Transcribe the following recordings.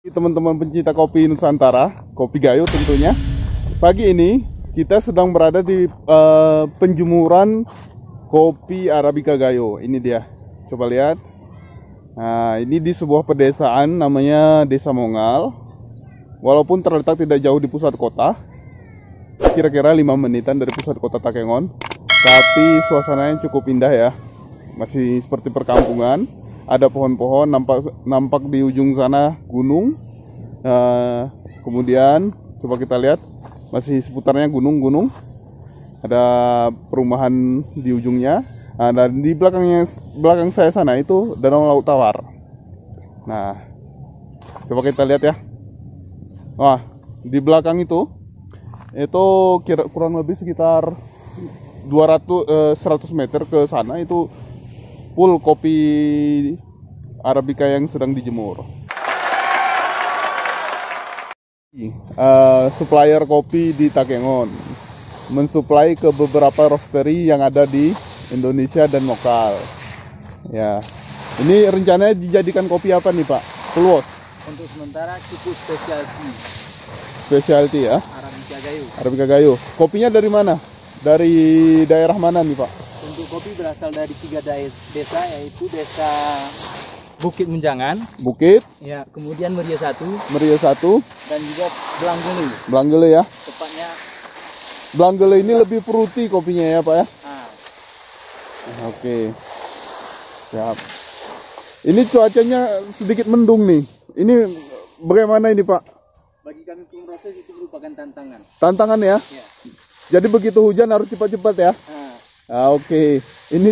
Teman-teman pencinta kopi Nusantara, kopi Gayo tentunya. Pagi ini kita sedang berada di penjemuran kopi Arabica Gayo. Ini dia, coba lihat. Nah, ini di sebuah pedesaan namanya Desa Mongal. Walaupun terletak tidak jauh di pusat kota, kira-kira 5 menitan dari pusat kota Takengon, tapi suasananya cukup indah ya. Masih seperti perkampungan. Ada pohon-pohon, nampak di ujung sana gunung. Kemudian coba kita lihat, masih seputarnya gunung-gunung. Ada perumahan di ujungnya. Dan di belakang saya sana itu Danau Laut Tawar. Nah, coba kita lihat ya. Wah, di belakang itu kurang lebih sekitar 100 meter ke sana itu full kopi Arabica yang sedang dijemur. Supplier kopi di Takengon, mensuplai ke beberapa roastery yang ada di Indonesia dan lokal. Ya, ini rencananya dijadikan kopi apa nih Pak? Pulwos. Untuk sementara cukup Specialty ya. Arabica Gayo. Arabica Gayo. Kopinya dari mana? Dari daerah mana nih Pak? Untuk kopi berasal dari 3 desa, yaitu desa Bukit Menjangan, ya, kemudian Meria 1, dan juga Belanggele. Belanggele ya. Tepatnya Belanggele ini lebih fruity kopinya ya Pak ya. Oke. Siap. Ini cuacanya sedikit mendung nih. Ini bagaimana ini Pak? Bagi kami pemproses itu merupakan tantangan. Tantangan ya? Ya. Jadi begitu hujan harus cepat-cepat ya? Oke. Ini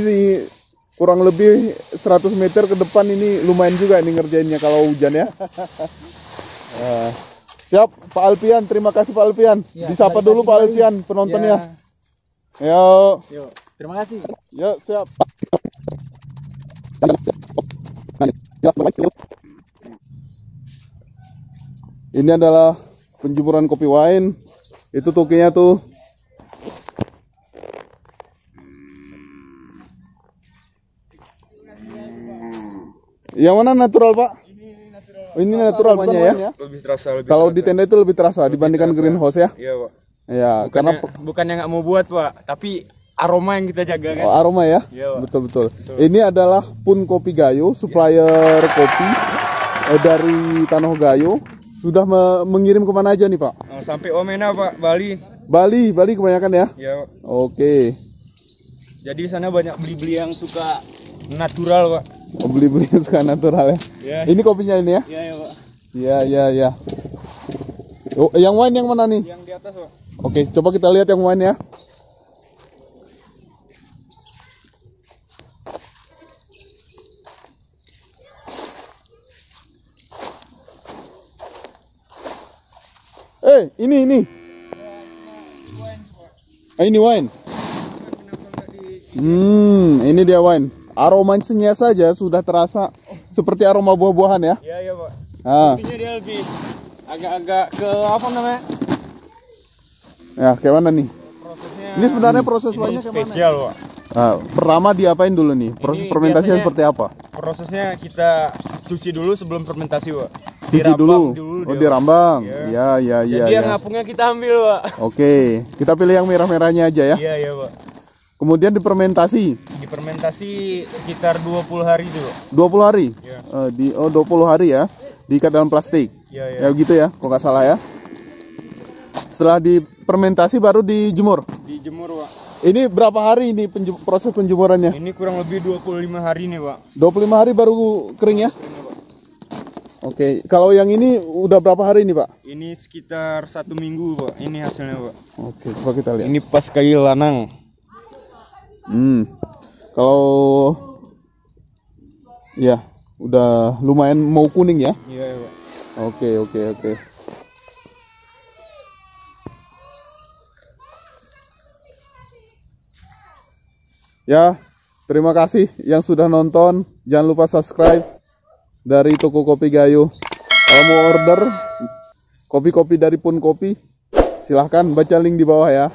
kurang lebih 100 meter ke depan, ini lumayan juga ini ngerjainnya kalau hujan ya. Siap Pak Alfian, terima kasih Pak Alfian. Ya, disapa dulu Pak Alfian penontonnya. Ya. Yuk, terima kasih. Ya, siap. Ini adalah penjemuran kopi wine. Itu tokinya tuh. Yang mana natural Pak? Ini natural banyak ya? Lebih terasa. Kalau di tenda itu lebih terasa dibandingkan greenhouse ya? Iya Pak. Ya, bukannya nggak mau buat Pak, tapi aroma yang kita jaga kan. Oh, aroma ya? Iya, Pak. Betul. Ini adalah Pun Kopi Gayo, supplier kopi dari Tanah Gayo. Sudah mengirim kemana aja nih Pak? Sampai Omena Pak, Bali. Bali kebanyakan ya? Iya Pak. Oke. Jadi sana banyak beli-beli yang suka natural Pak. Oh, beli-beli yang suka natural ya? Yeah. Ini kopinya ini ya? Iya Pak. Iya. Oh, yang wine yang mana nih? Yang di atas Pak. Oke, coba kita lihat yang wine ya. Ini. Ini wine. Ini dia wine. Aromanya saja sudah terasa seperti aroma buah-buahan ya. Iya Pak. Kopinya dia lebih agak-agak ke apa namanya? Ya, kayak mana nih? Prosesnya. Ini sebenarnya proses wine kayak mana? Spesial Pak. Pertama diapain dulu nih? Proses fermentasinya seperti apa? Prosesnya kita cuci dulu sebelum fermentasi Pak. Cuci dulu. Oh, dirambang. Iya. Jadi yang ngapungnya kita ambil Pak. Oke, kita pilih yang merah-merahnya aja ya. Iya Pak. Kemudian difermentasi. Difermentasi sekitar 20 hari itu. 20 hari? Ya. 20 hari ya. Diikat dalam plastik. Ya gitu ya, kalau nggak salah ya. Setelah difermentasi baru dijemur. Dijemur, Pak. Ini berapa hari ini proses penjemurannya? Ini kurang lebih 25 hari nih, Pak. 25 hari baru kering ya? Kering, Pak. Oke, kalau yang ini udah berapa hari ini, Pak? Ini sekitar 1 minggu, Pak. Ini hasilnya, Pak. Oke, coba kita lihat. Ini pas kayu lanang. Kalau ya udah lumayan mau kuning ya. Iya, Pak. Oke. Ya, terima kasih yang sudah nonton. Jangan lupa subscribe dari toko Kopi Gayo. Kalau mau order kopi-kopi dari Pun Kopi, silahkan baca link di bawah ya.